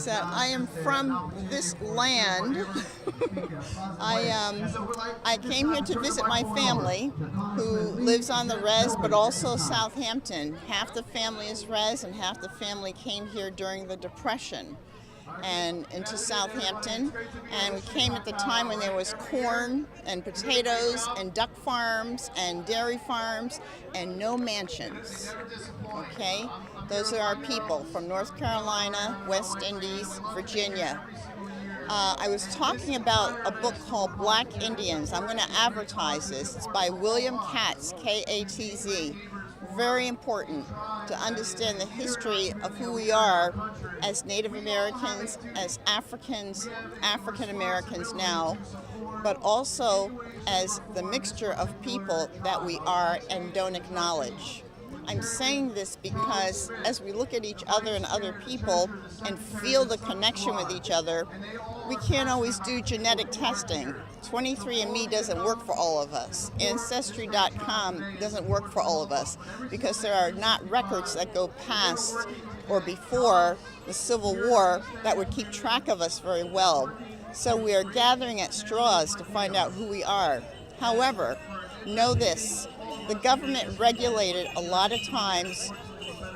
is that I am from this land. I came here to visit my family, who lives on the res, but also Southampton. Half the family is res, and half the family came here during the Depression and into Southampton. And we came at the time when there was corn and potatoes and duck farms and dairy farms and no mansions. Okay? Those are our people from North Carolina, West Indies, Virginia. I was talking about a book called Black Indians. I'm going to advertise this. It's by William Katz, K-A-T-Z. Very important to understand the history of who we are as Native Americans, as Africans, African Americans now, but also as the mixture of people that we are and don't acknowledge. I'm saying this because as we look at each other and other people and feel the connection with each other, we can't always do genetic testing. 23andMe doesn't work for all of us. Ancestry.com doesn't work for all of us because there are not records that go past or before the Civil War that would keep track of us very well. So we are gathering at straws to find out who we are. However, know this. The government regulated a lot of times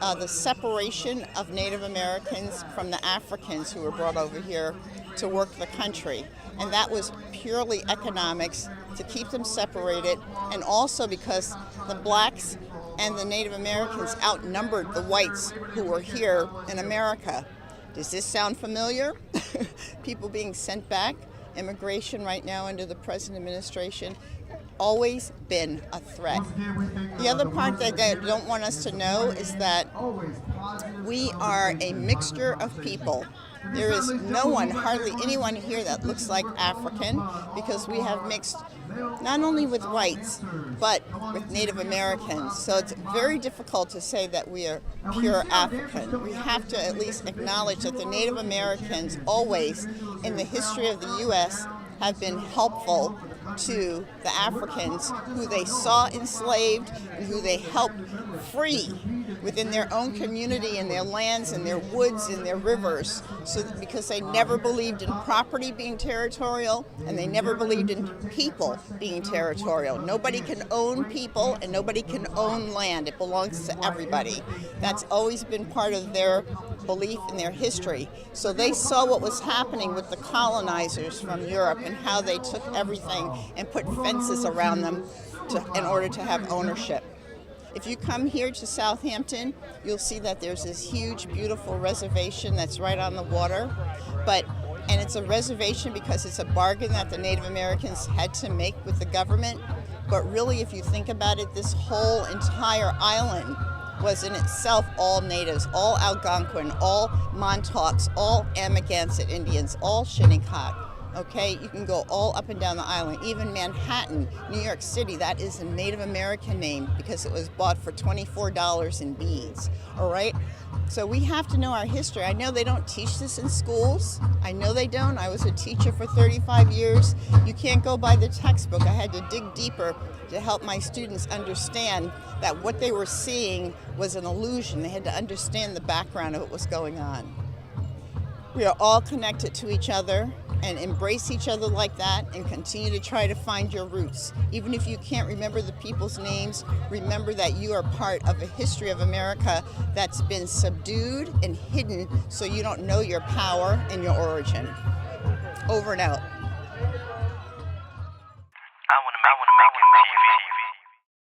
the separation of Native Americans from the Africans who were brought over here to work the country. And that was purely economics to keep them separated, and also because the blacks and the Native Americans outnumbered the whites who were here in America. Does this sound familiar? People being sent back, immigration right now under the present administration, always been a threat. The other part that they don't want us to know is that we are a mixture of people. There is no one, hardly anyone here that looks like African, because we have mixed not only with whites, but with Native Americans. So it's very difficult to say that we are pure African. We have to at least acknowledge that the Native Americans always, in the history of the U.S., have been helpful to the Africans who they saw enslaved and who they helped free within their own community and their lands and their woods and their rivers, because they never believed in property being territorial and they never believed in people being territorial. Nobody can own people and nobody can own land. It belongs to everybody. That's always been part of their belief in their history. So they saw what was happening with the colonizers from Europe and how they took everything and put fences around them in order to have ownership. If you come here to Southampton, you'll see that there's this huge, beautiful reservation that's right on the water. And it's a reservation because it's a bargain that the Native Americans had to make with the government. But really, if you think about it, this whole entire island was in itself all natives, all Algonquin, all Montauk's, all Amagansett Indians, all Shinnecock. Okay, you can go all up and down the island. Even Manhattan, New York City, that is a Native American name because it was bought for $24 in beads, all right? So we have to know our history. I know they don't teach this in schools. I know they don't. I was a teacher for 35 years. You can't go by the textbook. I had to dig deeper to help my students understand that what they were seeing was an illusion. They had to understand the background of what was going on. We are all connected to each other, and embrace each other like that and continue to try to find your roots. Even if you can't remember the people's names, remember that you are part of a history of America that's been subdued and hidden so you don't know your power and your origin. Over and out. I wanna make it TV.